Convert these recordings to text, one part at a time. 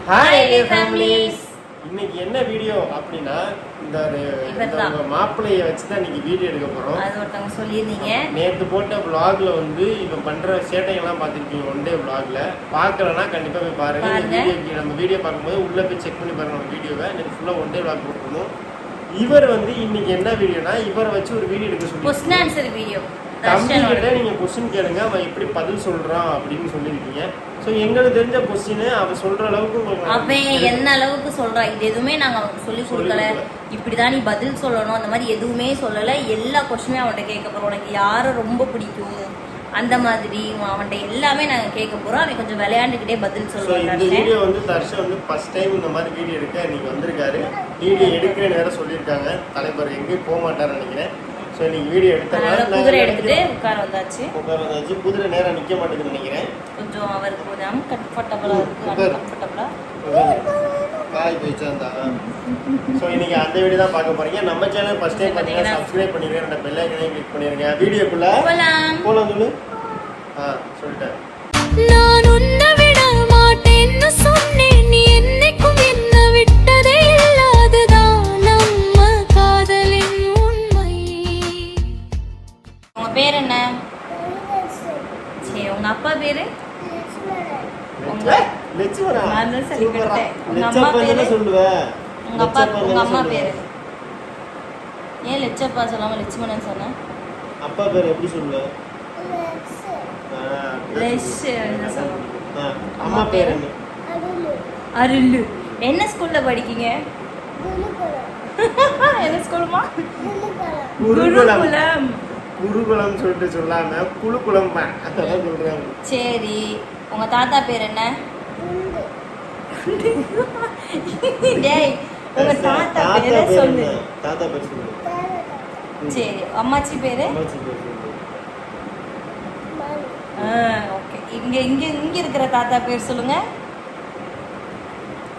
Hi families. இன்னைக்கு என்ன video அப்படின்னா இந்த மாப்பிள்ளையை வச்சு தான் இன்னைக்கு வீடியோ எடுக்க போறோம். அது ஒருத்தவங்க சொல்லியிருந்தீங்க. நேற்று போட்ட vlogல வந்து இவன் பண்ற சேட்டைகள்லாம் பார்த்துருக்கீங்க. ஒன் டே vlogல பார்க்கலன்னா கண்டிப்பா போய் பாருங்க. நம்ம வீடியோ பார்க்கும்போது உள்ள போய் செக் பண்ணி பாருங்க நம்ம வீடியோவை. நேற்று ஃபுல்லா ஒன் டே vlog போட்டுருந்தோம். இவர் வந்து இன்னைக்கு என்ன வீடியோனா இவரை வச்சு ஒரு வீடியோ எடுக்க சொல்லி क्वेश्चन आंसर வீடியோ. தம்பிகிட்ட நீங்க கொஸ்டின் கேளுங்க, அவன் எப்படி பதில் சொல்றான் அப்படின்னு சொல்லியிருக்கீங்க. ஸோ எங்களுக்கு தெரிஞ்ச கொஸ்டின் அவன் சொல்ற அளவுக்கு அவன் என்ன அளவுக்கு சொல்றான் இது எதுவுமே நாங்க அவனுக்கு சொல்லி கொடுக்கல. இப்படிதான் நீ பதில் சொல்லணும் அந்த மாதிரி எதுவுமே சொல்லல. எல்லா கொஸ்டினுமே அவன்கிட்ட கேட்க போறோம். உனக்கு யாரை ரொம்ப பிடிக்கும் அந்த மாதிரி அவன்கிட்ட எல்லாமே நாங்க கேட்க போறோம். அவன் கொஞ்சம் விளையாண்டுக்கிட்டே பதில் சொல்லுவாங்க. இந்த வீடியோ வந்து தர்ஷா வந்து ஃபர்ஸ்ட் டைம் இந்த மாதிரி வீடியோ எடுக்க நீங்க வந்திருக்காரு. வீடியோ எடுக்கிறேன்னு வேற சொல்லியிருக்காங்க. தலைவர் எங்கேயும் போக மாட்டாருன்னு நினைக்கிறேன். ஸோ இன்னைக்கு வீடியோ எடுத்தாங்க. குதிரை எடுத்துட்டு உட்கார வந்தாச்சு. குதிரை நேரம் நிற்க மாட்டேங்குதுன்னு நினைக்கிறேன். கொஞ்சம் அவருக்கு கொஞ்சம் கம்ஃபர்டபுளா இருக்கு. கம்ஃபர்டபுளா காய் போயிச்சாந்தா. ஸோ இன்னைக்கு அந்த வீடியோ தான் பார்க்க போறீங்க. நம்ம சேனல் ஃபர்ஸ்ட் டைம் பார்த்தீங்கன்னா சப்ஸ்கிரைப் பண்ணிடுங்க, அந்த பெல் ஐக்கனையும் கிளிக் பண்ணிருங்க. வீடியோக்குள்ள போலாம் சொல்லு. சொல்லிட்டேன். நான் உன்னை விட மாட்டேன்னு சொன்னேன், நீ என்னைக்கும் என்ன விட்டதே இல்லாததான் நம்ம காதலின் உண்மை. உங்க பேர் என்ன? சரி, உங்க அப்பா பேரு? உங்க லட்சுமணா. நான் தான் சொல்லி கொடுத்தேன். உங்க அம்மா பேரு சொல்லுவேன். உங்க அம்மா பேரு ஏன் லட்சப்பா சொல்லாம லட்சுமணன் சொன்ன? அப்பா பேர் எப்படி சொல்லுவேன்? அம்மா பேர் என்ன? அருள். என்ன ஸ்கூல்ல படிக்கீங்க? என்ன ஸ்கூல்மா? குருகுலம். குருகுலம் சொல்லிட்டு சொல்லாம குழுகுலம் அதான் சொல்றாங்க. சரி, உங்க தாத்தா பேர் என்ன? டேய், உங்க தாத்தா பேரை சொல்லு. தாத்தா பேர் சொல்லு. சரி, அம்மாச்சி பேரு? அம்மாச்சி பேர் சொல்லு. ஓகே. இங்க இங்க இங்க இருக்கிற தாத்தா பேர் சொல்லுங்க.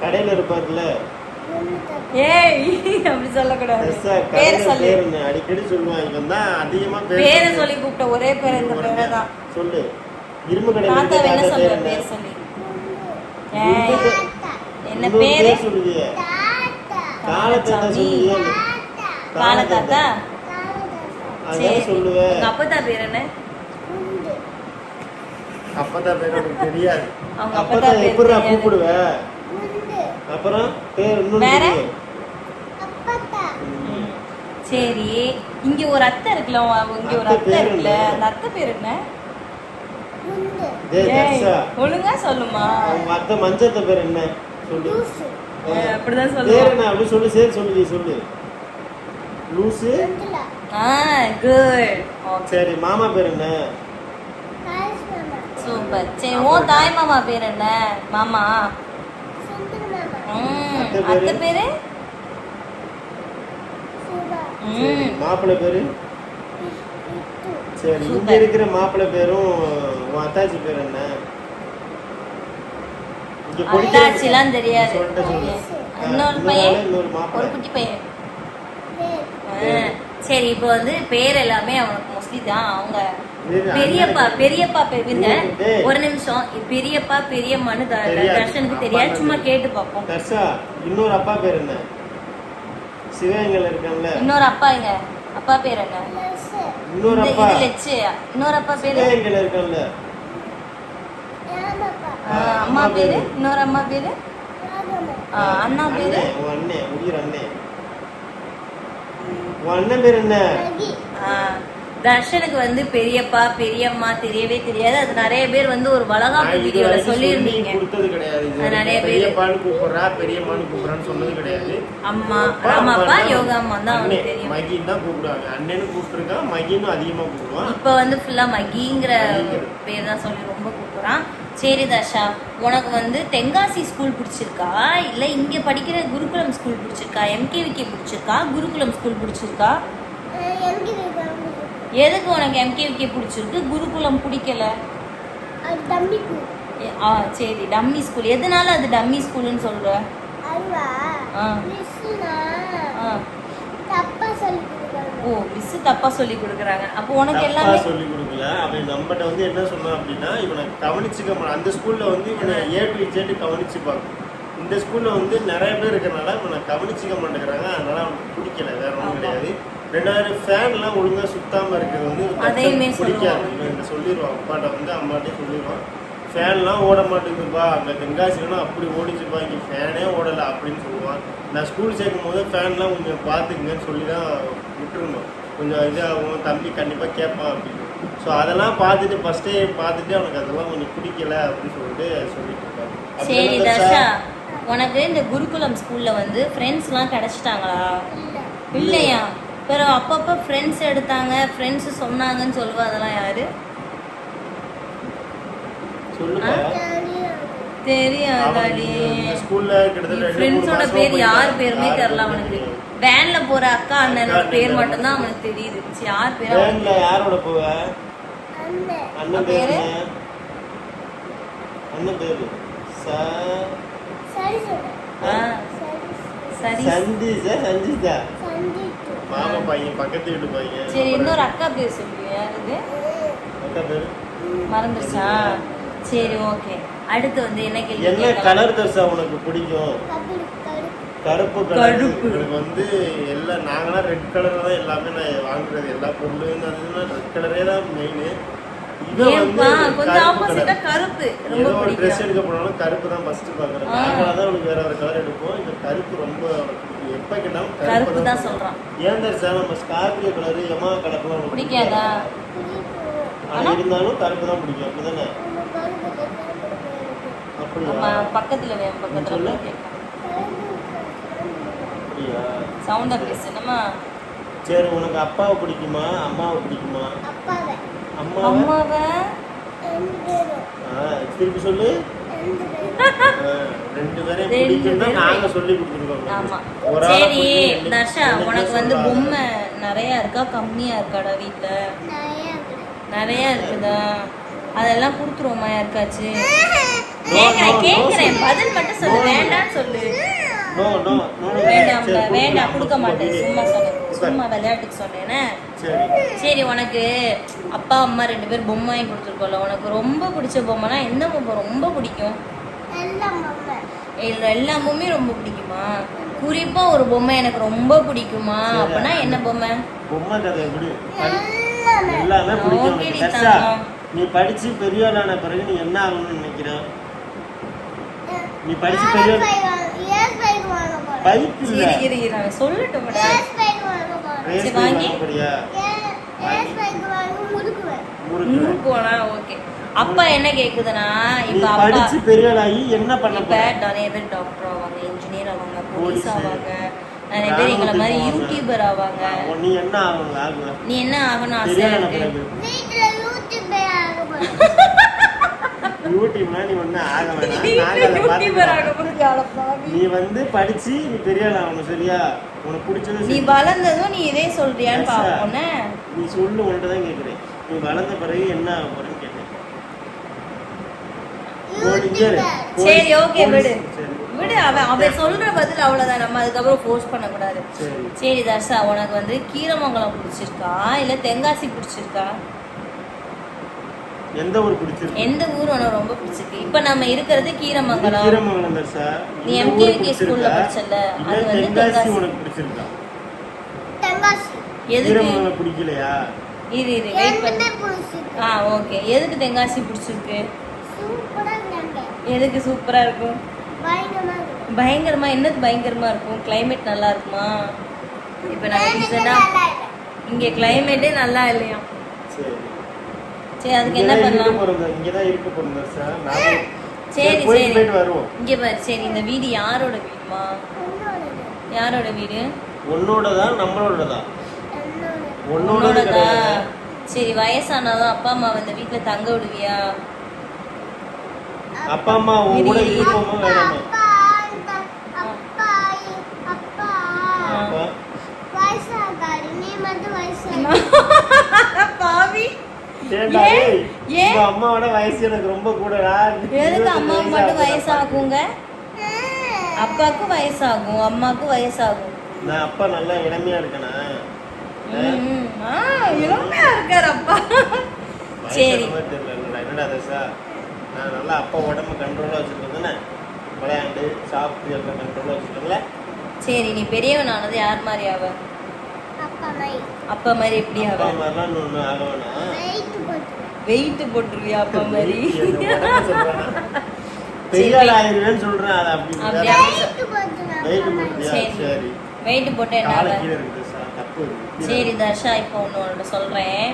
கடையில இருப்பார்ல. ஏய், அப்படி சொல்ல கூடாது. பேர் சொல்லு. அடிக்கடி சொல்லுவான். இவன் தான் அதிகமா பேரை சொல்லி கூப்பிட்ட ஒரே பேர் இந்த பேரை தான். சொல்லு. இரும்பு கடையில தாத்தா என்ன சொல்ற பேர் சொல்லி. ஏய், என்ன பேரு சொல்லுவியே? காலத்தாத்தா சொல்லுவியே? காலத்தாத்தா. சரி சொல்லுவே. உங்க அப்பத்தா பேர் என்ன? அப்பத்தா பேர் எனக்கு தெரியாது. அவங்க அப்பத்தா பேர் எப்பறா கூப்பிடுவ? அப்புறம் பேர் இன்னொரு வேற அப்பத்தா. சரி, இங்க ஒரு அத்தை இருக்குல, இங்க ஒரு அத்தை இருக்குல, அந்த அத்தை பேர் என்ன? ஒழுங்கா சொல்லுமா. உங்க அத்தை மஞ்சத்த பேர் என்ன சொல்லு. அப்படிதான் சொல்லு. பேர் என்ன அப்படி சொல்லு. சரி சொல்லு. சொல்லு. லூசு. குட். சரி, மாமா பேர் என்ன? சூப்பர். சரி, உன் தாய் மாமா பேர் என்ன? மாமா. அத்தை பேரு? மாப்பிள்ளை பேரு? சரி, இங்க இருக்கிற மாப்பிள்ளை பேரும் உன் அத்தாச்சி பேர் என்ன? அத்தாச்சிலாம் தெரியாது. இன்னொரு பையன், இன்னொரு ஒரு மாப்பிள்ளை. குட்டி பையன். சரி, இப்போ வந்து பேர் எல்லாமே அவனுக்கு மோஸ்ட்லி தான். அவங்க பெரியப்பா பேருங்க. ஒரு நிமிஷம். பெரியப்பா பெரியம்மான்னு தர்ஷனுக்கு தெரியாது. சும்மா கேட்டு பார்ப்போம். தர்ஷா, இன்னொரு அப்பா பேர் என்ன? சிவகங்கையில இருக்கான்ல. இன்னொரு அப்பா எங்க அப்பா பேர் என்ன? இன்னொரு அப்பா லட்சு. இன்னொரு அப்பா பேரு சிவகங்கையில இருக்கான்ல. அம்மா பேரு? இன்னொரு அம்மா பேரு? அண்ணா பேரு? உன் அண்ணன், உயிர் அண்ணன். உன் அண்ணன் பேர் என்ன? தர்ஷனுக்கு வந்து பெரியப்பா பெரியம்மா தெரியவே தெரியாது. அது நிறைய பேர் வந்து ஒரு வளகாப்பு வீடியோல சொல்லியிருந்தீங்க. கொடுத்தது கிடையாது. நிறைய பேர் பெரியப்பான்னு கூப்பிடுறா, பெரியம்மான்னு கூப்பிடுறான்னு சொன்னது கிடையாது. அம்மா ராமாப்பா யோகா அம்மா தான் அவனுக்கு தெரியும். மகின்னு தான் கூப்பிடுவாங்க. அண்ணன்னு கூப்பிட்டுருக்கான், மகின்னு அதிகமா கூப்பிடுவான். இப்ப வந்து ஃபுல்லா மகிங்கிற பேர் தான் சொல்லி ரொம்ப கூப்பிடுறான். சரி தர்ஷா, உனக்கு வந்து தென்காசி ஸ்கூல் பிடிச்சிருக்கா இல்ல இங்க படிக்கிற குருகுலம் ஸ்கூல் பிடிச்சிருக்கா? எம்கேவிகே பிடிச்சிருக்கா? குருகுலம் ஸ்கூல் பிடிச்சிருக்கா? எதுக்கு உனக்கு எம்கேவிகே பிடிச்சிருக்கு, குருகுலம் பிடிக்கல? சரி, டம்மி ஸ்கூல். எதனால அது டம்மி ஸ்கூல்னு சொல்ற? ஓ, மிஸ் தப்பா சொல்லி கொடுக்குறாங்க. அப்போ உனக்கு எல்லாமே சொல்லி கொடுக்கல. அவன் நம்மகிட்ட வந்து என்ன சொன்னான் அப்படின்னா, இவனை கவனிச்சுக்க அந்த ஸ்கூல்ல வந்து இவனை A to Z கவனிச்சு பார்க்கும். இந்த ஸ்கூல்ல வந்து நிறைய பேர் இருக்கிறனால அவனை கவனிச்சிக்க மாட்டேங்கிறாங்க, அதனால அவனுக்கு பிடிக்கல, வேற ஒன்றும் கிடையாது. ரெண்டாவது ஃபேன்லாம் ஒழுங்கா சுத்தாம இருக்கிறது வந்து அதையுமே பிடிக்காது. இவன் சொல்லிடுவான் அப்பாட்ட வந்து, அம்மாட்டையும் சொல்லிடுவான், ஃபேன்லாம் ஓட மாட்டேங்குதுப்பா, அங்கே தென்காசிலாம் அப்படி ஓடிச்சுப்பா, இங்கே ஃபேனே ஓடலை அப்படின்னு சொல்லுவான். நான் ஸ்கூல் சேர்க்கும் போது ஃபேன்லாம் கொஞ்சம் பார்த்துக்குங்கன்னு சொல்லி தான் விட்டுருந்தோம், கொஞ்சம் இதாகும், தம்பி கண்டிப்பாக கேட்பான் அப்படின்னு. ஸோ அதெல்லாம் பார்த்துட்டு ஃபஸ்ட்டே பார்த்துட்டு அவனுக்கு அதெல்லாம் கொஞ்சம் பிடிக்கல அப்படின்னு சொல்லிட்டு சொல்லிட்டு இருக்காங்க. சரி தர்ஷா, உனக்கு இந்த குருகுலம் ஸ்கூல்ல வந்து ஃப்ரெண்ட்ஸ்லாம் கிடைச்சிட்டாங்களா? இல்லையா? பிறகு அப்பப்போ ஃப்ரெண்ட்ஸ் எடுத்தாங்க, ஃப்ரெண்ட்ஸ் சொன்னாங்கன்னு சொல்லுவா, அதெல்லாம் யாரு? சொல்லுப்பா. தெரியாதாடி. ஸ்கூல்ல கிட்டத்தட்ட ஃப்ரெண்ட்ஸோட பேர் யார் பேருமே தெரியல அவனுக்கு. வேன்ல போற அக்கா அண்ணனோட பேர் மட்டும் தான் அவனுக்கு தெரியுது. யார் பேர்? வேன்ல யாரோட போவ? அண்ணன் பேரு. அண்ணன் பேரு சரி சந்தீஷா சஞ்சீதா மாமா பையன், பக்கத்து வீட்டு பையன். சரி, இன்னொரு அக்கா பேர் சொல்லுங்க. யாரு அக்கா பேரு? மறந்துச்சா? சரி, ஓகே. அடுத்து வந்து என்ன கேள்வி? என்ன கலர் தர்ஷா உனக்கு பிடிக்கும்? கருப்பு கலர். எனக்கு வந்து எல்லாம் நாங்களாம் ரெட் கலர் தான் எல்லாமே நான் வாங்குறது, எல்லா பொருளும் ரெட் கலரே தான் மெயின். கொஞ்சம் ஆப்போசிட்டா கருப்பு ரொம்ப பிடிக்கும். ட்ரெஸ் எடுக்க போனாலும் கருப்பு தான் ஃபர்ஸ்ட் பாக்குறேன். நாங்களாம் தான் உனக்கு வேற வேற கலர் எடுப்போம். இந்த கருப்பு ரொம்ப எப்ப கேட்டாலும் கருப்பு தான் சொல்றான். ஏன் தர்ஷா நம்ம ஸ்கார்பியோ கலர், யமா கலர்லாம் பிடிக்காதா? ஆனா இருந்தாலும் கருப்பு தான் பிடிக்கும், அப்படிதானே? அப்படியா? பக்கத்துல பக்கத்துல அப்படியா? சவுண்டா பேசு என்னமா? சரி, உனக்கு அப்பாவை பிடிக்குமா அம்மாவை பிடிக்குமா? அம்மாவை. திருப்பி சொல்லு. ரெண்டு பேரையும் பிடிக்கும்னா நாங்க சொல்லி கொடுத்துருக்கோம். ஆமா. சரி தர்ஷா, உனக்கு வந்து பொம்மை நிறைய இருக்கா கம்மியா இருக்காடா வீட்ல? நிறைய இருக்குதா? அதெல்லாம் கொடுத்துருவோமா யாருக்காச்சு? கேக்குறேன், பதில் மட்டும் சொல்லு, வேண்டாம்னு சொல்லு. வேண்டாம் வேண்டாம், கொடுக்க மாட்டேன், சும்மா சொன்னேன், சும்மா விளையாட்டுக்கு சொன்னேனே. சரி, உனக்கு அப்பா அம்மா ரெண்டு பேரும் பொம்மை வாங்கி கொடுத்துருக்கோம்ல, உனக்கு ரொம்ப பிடிச்ச பொம்மைனா என்ன பொம்மை ரொம்ப பிடிக்கும்? எல்லா பொம்மையும் ரொம்ப பிடிக்குமா? குறிப்பா ஒரு பொம்மை எனக்கு ரொம்ப பிடிக்குமா? அப்படின்னா என்ன பொம்மை? பொம்மை கதை எப்படி எல்லாமே பிடிக்கும். நீ படிச்சு பெரிய ஆளான பிறகு நீ என்ன ஆகணும்னு நினைக்கிற? நீ படிச்சு பெரிய பைக் இல்ல சொல்லட்டும். அப்பா என்ன கேக்குதுன்னா, இப்ப படிச்சு பெரிய ஆளாகி என்ன பண்ண போற? நிறைய பேர் டாக்டர் ஆவாங்க, இன்ஜினியர் ஆவாங்க, போலீஸ் ஆவாங்க, நிறைய பேர் எங்களை மாதிரி யூடியூபர் ஆவாங்க. நீ என்ன ஆகணும்? நீ என்ன ஆகணும் ஆசை இருக்கு? யூடியூப்னா நீ ஒண்ணு ஆக வேணாம். நீ வந்து படிச்சு நீ பெரிய ஆள் ஆகணும், சரியா? உனக்கு பிடிச்சது நீ வளர்ந்ததும் நீ இதே சொல்றியான்னு பாப்போம். நீ சொல்லு, உன்கிட்ட தான் கேக்குறேன். நீ வளர்ந்த பிறகு என்ன ஆக போறேன்னு கேட்டேன். சரி, ஓகே, விடு விடு. அவன் சொல்ற பதில் அவ்வளவுதான், நம்ம அதுக்கப்புறம் ஃபோர்ஸ் பண்ண கூடாது. சரி தர்ஷா, உனக்கு வந்து கீரமங்கலம் பிடிச்சிருக்கா இல்ல தென்காசி பிடிச்சிருக்கா? எந்த ஊர் பிடிச்சிருக்கு? எந்த ஊர் உனக்கு ரொம்ப பிடிச்சிருக்கு? இப்ப நம்ம இருக்கிறது கீரமங்கலம். கீரமங்கலம் தர்ஷா. நீ எம்கேவிகே ஸ்கூல்ல படிச்சல, அது வந்து தென்காசி. உனக்கு பிடிச்சிருக்கா? தென்காசி. எதுக்கு கீரமங்கலம் பிடிக்கலையா? இரு வெயிட் பண்ணு. ஓகே. எதுக்கு தென்காசி பிடிச்சிருக்கு? சூப்பரா இருக்கு. எதுக்கு சூப்பரா இருக்கும்? பயங்கரமா இருக்கும். பயங்கரமா? என்னது பயங்கரமா இருக்கும்? கிளைமேட் நல்லா இருக்குமா? இப்போ நான் ரீசனா இங்க கிளைமேட்டே நல்லா இல்லையா? சரி, அதுக்கு என்ன பண்ணலாம்? இங்க தான் இருக்க போறோம் சார். சரி சரி, வருவோம். இங்க பாரு. சரி, இந்த வீடு யாரோட வீடுமா? யாரோட வீடு? உன்னோடதா நம்மளோடதா? உன்னோடதா. சரி, வயசானதும் அப்பா அம்மா இந்த வீட்ல தங்க விடுவியா? அப்பா அம்மா உன் கூட இருப்போமா வேணாமா? பாவி, அம்மாவோட வயசு எனக்கு ரொம்ப கூடடா. எதுக்கு அம்மாவுக்கு மட்டும் வயசாகுங்க? அப்பாவுக்கும் வயசாகும், அம்மாவுக்கும் வயசாகும். நான் அப்பா நல்லா இளமையா இருக்கேனா? இளமையா இருக்காரு அப்பா. சரி, என்னடா தர்ஷா, நான் நல்லா அப்பா உடம்பு கண்ட்ரோலா வச்சிருக்கேன் தானே? விளையாண்டு சாப்பிட்டு எல்லாம் கண்ட்ரோலாக வச்சுக்கோங்களே. சரி, நீ பெரியவனானது யார் மாதிரி ஆவ? அப்பா மாதிரி எப்படி ஆவ? அப்பா மாதிரிலாம் ஒன்றும் ஆகவேனா? வெயிட் போட்டுருவியா அப்பா மாதிரி? பெரிய ஆள் ஆயிருவேன்னு சொல்றேன். அது அப்படி அப்படியா? வெயிட் போட்டுறியா? சரி. சரி, வெயிட் போட்டு என்ன காலை ஆவ? கீழே இருக்குது சார், தப்பு இருக்கு. சரி தர்ஷா, இப்போ ஒன்று சொல்றேன்.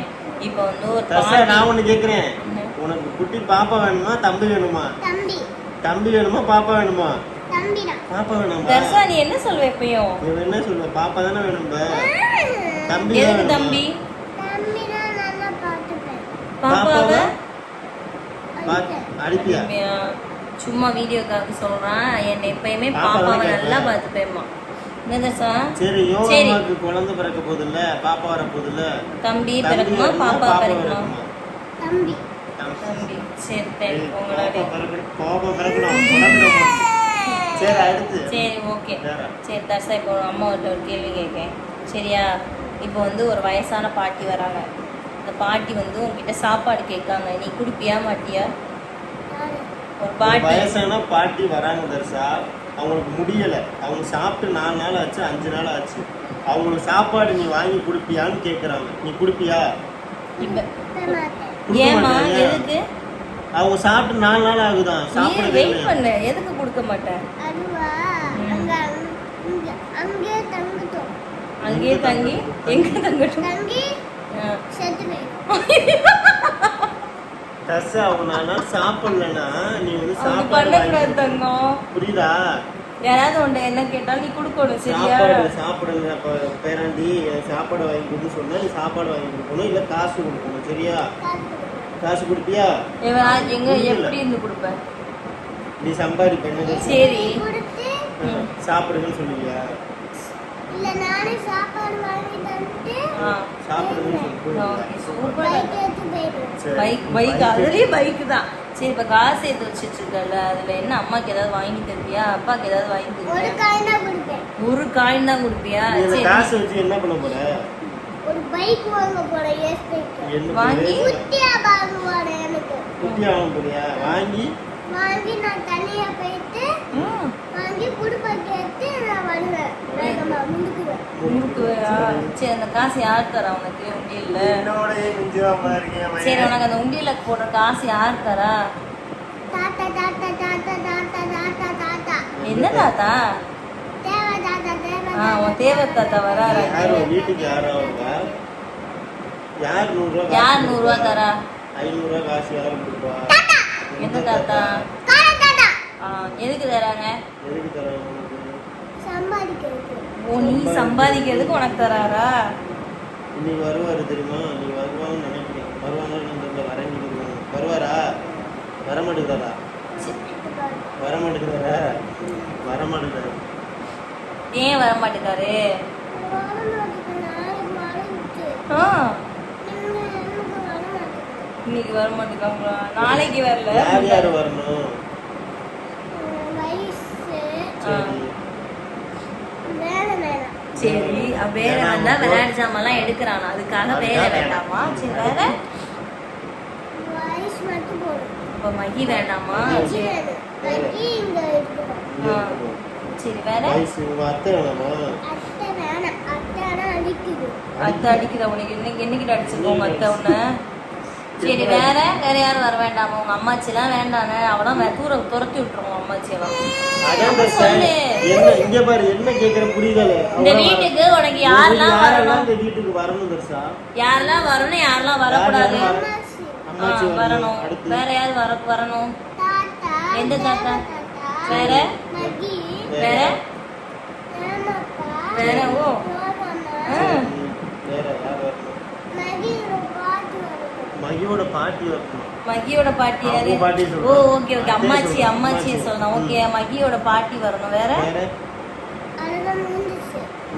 இப்போ வந்து ஒரு தர்ஷா, பாட்டி. நான் ஒண்ணு கேக்குறேன். என்ன? உனக்கு குட்டி பாப்பா வேணுமா தம்பி வேணுமா? தம்பி வேணுமா பாப்பா வேணுமா? பாப்பா வேணுமா? தர்ஷா, நீ என்ன சொல்வ எப்பயும்? நீ என்ன சொல்ற? பாப்பா தானே வேணும். தம்பி எதுக்கு வேணுமா? தம்பி? பாப்பாவை அடிப்பியா? உண்மையா? சும்மா வீடியோக்காக சொல்றான். என்னை எப்பயுமே பாப்பா பாப்பாவை தானே நல்லா கேட்பேன். பார்த்துப்பேம்மா. என்ன தர்ஷா? சரி, சரி. யோகாவுக்கு குழந்தை பிறக்க போகுதுல்ல, பாப்பா வர போகுதுல்ல. தம்பி தம்பி பிறக்குமா வேணுமா, பாப்பா பாப்பா பிறக்குமா? வேணுமா? தம்பி. சரி, சரி, உங்களோட. பாப்பா பிறக்கணும், குழந்தை பிறக்கணும். சரி, அடுத்து. சரி, ஓகே. வேற. சரி தர்ஷா, இப்போ அம்மாவிட்ட ஒரு கேள்வி கேட்கேன், சரியா? இப்போ வந்து ஒரு வயசான பாட்டி வராங்க. அந்த பாட்டி வந்து உங்ககிட்ட சாப்பாடு கேட்காங்க, நீ குடிப்பியா மாட்டியா? ஒரு பாட்டி. வயசான பாட்டி வராங்க தர்ஷா, அவங்களுக்கு முடியல, அவங்க சாப்பிட்டு 4 நாள் ஆச்சு, 5 நாள் ஆச்சு. அவங்களுக்கு சாப்பாடு நீ வாங்கி குடுப்பியான்னு கேக்குறாங்க. நீ குடுப்பியா? இப்ப கொடுக்க ஏமா? மாட்டியா? எதுக்கு? அவங்க சாப்பிட்டு 4 நாள் ஆகுதான், சாப்பிடவே வெயிட் இல்லை. பண்ணு. எதுக்கு கொடுக்க மாட்டேன்? அங்கேயே தங்கி எங்க தங்கட்டும்? தர்ஷா, அவங்க 4 நாள் சாப்பிடலன்னா நீ வந்து அப்படி சாப்பாடு பண்ணக்கூடாது வாங்கி கொடு. தங்கம். புரியுதா? யாராவது உன்ட்ட என்ன கேட்டாலும் நீ கொடுக்கணும், சரியா? சாப்பிடுங்க பேராண்டி, சாப்பாடு வாங்கி கொடுன்னு சொன்னா நீ சாப்பாடு வாங்கி கொடுக்கணும், இல்ல காசு கொடுக்கணும், சரியா? காசு கொடுப்பியா? எங்க எப்படி இருந்து கொடுப்பேன்? நீ சம்பாதிப்ப. சரி. சாப்பிடுங்கன்னு சொல்லுவியா? சாப்பிடுங்கன்னு பைக் அதுலயே பைக் தான். சரி, இப்ப காசு சேர்த்து வச்சிட்டு இருக்கல, அதுல என்ன அம்மாக்கு ஏதாவது வாங்கி தருவியா, அப்பாக்கு ஏதாவது வாங்கி தருவியா? ஒரு காயின் தான் கொடுப்பியா? சரி, காசு வச்சு என்ன பண்ண போற? ஒரு பைக் வாங்க போறேன். வாங்கி குட்டியா வாங்க போறியா? வாங்கி நான் தனியா போயிட்டு வாங்கி குடும்ப கேட்டு நான் வருவேன். வேகமா முந்துக்குவேன். முறுக்குவையா? சரி, அந்த காசு யார் தரா உனக்கு உண்டியல்ல? சரி, உனக்கு அந்த உண்டியல்ல போடுற காசு யார் தரா? தாத்தா தாத்தா தாத்தா தாத்தா தாத்தா தாத்தா. என்ன தாத்தா? தேவ தாத்தா தேவ உன் தேவ தாத்தா வராரு. வீட்டுக்கு யாரா வருவா? யார் 100 ரூபா? யார் 100 ரூபா தரா? 500 ரூபா காசு யாரு கொடுப்பா? எந்த தாத்தா? எதுக்கு தராங்க? எதுக்கு தராங்க உனக்கு? சம்பாதிக்கிறது. ஓ, நீ சம்பாதிக்கிறதுக்கு உனக்கு தராரா? இன்னைக்கு வருவாரு தெரியுமா? நீ வருவாங்கன்னு நினைக்கிறேன். வருவாங்கன்னு வருவாரா? வரமாட்டேங்கிறாரா? வரமாட்டேங்கிறாரா? வரமாட்டேங்கிறாரு. ஏன் வரமாட்டேங்காரு? இன்னைக்கு வரமாட்டேங்காங்களா? நாளைக்கு வரல. யார் வரணும்? சரி, வேலை வந்தா விளையாட்டு சாமான்லாம் எடுக்கிறானா, அதுக்காக வேலை வேண்டாமா? சரி, வேற இப்ப மகி வேண்டாமா? சரி, வேற அத்தை வேணாமா? அத்தை அடிக்கிற உனக்கு என்னைக்கிட்ட அடிச்சிருக்கோம் அத்தை உன்ன? சரி, வேற யாரும் வர வேண்டாமா? உங்க அம்மாச்சி எல்லாம் வேண்டாங்க, அவெல்லாம் துரத்தி விட்டுருவோம் அம்மாச்சி எல்லாம். சொல்லு. இங்க பாரு, என்ன கேக்குற புரியல. இந்த வீட்டுக்கு உனக்கு யாரெல்லாம் வரணும்? இந்த வீட்டுக்கு வரணும் தர்ஷா. யாரெல்லாம் வரணும், யாரெல்லாம் வரக்கூடாது? அம்மாச்சி வரணும். அடுத்து வேற யார் வரணும்? எந்த தாத்தா? வேற வேற வேற ஓ வேற யார் வரணும்? மகியோட பாட்டி வரணும். மகியோட பாட்டி யாரு? ஓ, ஓகே ஓகே, அம்மாச்சி சொல்லலாம். ஓகே, மகியோட பாட்டி வரணும். வேற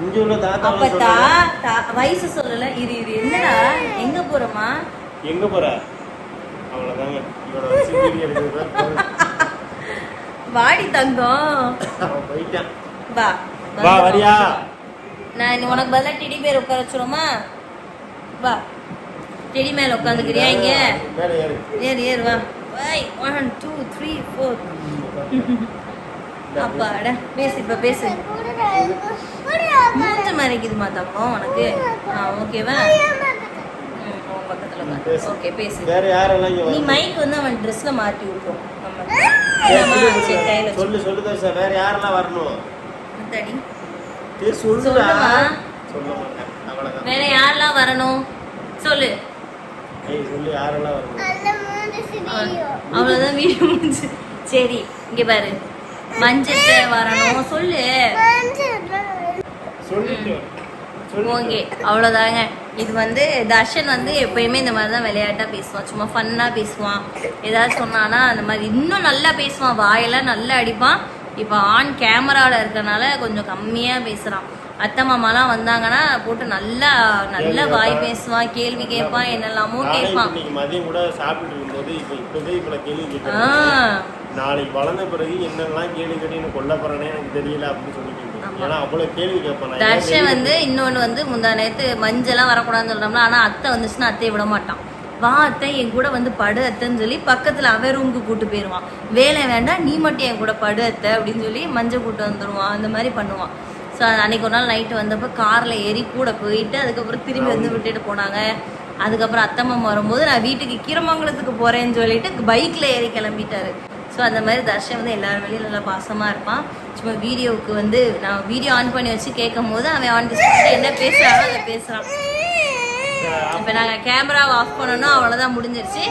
இங்க உள்ள தாத்தா. அப்ப வயசு சொல்லல. இரு என்னடா, எங்க போறோமா? எங்க போற? அவ்வளவுதாங்க. இவரோட வச்சு வீடியோ எடுக்கிறது. வாடி தங்கம். அவன் போயிட்டான். வா வரியா? நான் உனக்கு பதிலா டெடி பேர் உட்கார வச்சுருமா? வா, டெடி மேல உட்காந்துக்கிறியா? இங்க ஏறு வா. 1 2 3 4. அப்பாடா பேசு இப்ப பேசு. மூஞ்சு மறைக்குதுமா தங்கம் உனக்கு. ஓகேவா? உன் பக்கத்துல உட்காரு. ஓகே பேசு. வேற யாரெல்லாம் இங்க நீ வரணும்? மைக் வந்து அவன் ட்ரெஸ்ல மாட்டி விட்டுரும். சொல்லு தர்ஷா, வேற யாரெல்லாம் வரணும்? தடி சொல்லுடா. சொல்லுமா. சொல்ல மாட்டேன், அவ்வளவுதான். வேற யாரெல்லாம் வரணும் சொல்லு. சொல்லு யாரெல்லாம் வரணும்? அவ்வளவுதான் வீடியோ முடிஞ்சு. சரி இங்க பாரு, மஞ்சத்தை வரணும் சொல்லு. சொல்லிட்டு ஓகே அவ்வளோதாங்க. இது வந்து தர்ஷன் வந்து எப்பயுமே இந்த மாதிரி தான் விளையாட்டா பேசுவான், சும்மா ஃபன்னா பேசுவான். ஏதாவது சொன்னானா அந்த மாதிரி இன்னும் நல்லா பேசுவான், வாயெல்லாம் நல்லா அடிப்பான். இப்போ ஆன் கேமராவில் இருக்கறனால கொஞ்சம் கம்மியாக பேசுகிறான். அத்தை மாமாலாம் வந்தாங்கன்னா போட்டு நல்லா நல்லா வாய் பேசுவான், கேள்வி கேட்பான், என்னெல்லாமோ கேட்பான். மதியம் கூட சாப்பிட்டு இருக்கும்போது இப்பவே இவ்வளோ கேள்வி கேட்கறேன். நாளைக்கு வளர்ந்த பிறகு என்னெல்லாம் கேள்வி கேட்டு எனக்கு கொல்ல போறேனே எனக்கு தெரியல அப்படின்னு சொல்லிட்டு. ஏன்னா அவ்வளோ கேள்வி கேட்பான். தர்ஷன் வந்து இன்னொன்று வந்து முந்தா நேரத்து மஞ்சள்லாம் வரக்கூடாதுன்னு சொல்கிறோம்னா, ஆனால் அத்தை வந்துச்சுன்னா அத்தையை விட மாட்டான். வா அத்தை என் கூட வந்து படு அத்தைன்னு சொல்லி பக்கத்தில் அவன் ரூமுக்கு கூட்டு போயிடுவான். வேலை வேண்டாம் நீ மட்டும் என் கூட படு அத்தை அப்படின்னு சொல்லி மஞ்சள் கூட்டு வந்துடுவான். அந்த மாதிரி பண்ணுவான். ஸோ அன்றைக்கி ஒரு நாள் நைட்டு வந்தப்போ காரில் ஏறி கூட போயிட்டு அதுக்கப்புறம் திரும்பி வந்து விட்டுட்டு போனாங்க. அதுக்கப்புறம் அத்தை மாமா வரும்போது நான் வீட்டுக்கு கீரமங்கலத்துக்கு போகிறேன்னு சொல்லிட்டு பைக்கில் ஏறி கிளம்பிட்டாரு. ஸோ அந்த மாதிரி தர்ஷன் வந்து எல்லாரும் வெளியும் நல்லா பாசமாக இருப்பான். சும்மா வீடியோவுக்கு வந்து நான் வீடியோ ஆன் பண்ணி வச்சு கேட்கும் போது அவன் ஆன் பண்ணி என்ன பேசுகிறானோ அதை பேசுகிறான். இப்போ நாங்கள் கேமராவை ஆஃப் பண்ணோன்னா அவ்வளோதான் முடிஞ்சிருச்சு.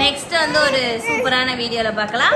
நெக்ஸ்ட் வந்து ஒரு சூப்பரான வீடியோவில் பார்க்கலாம்.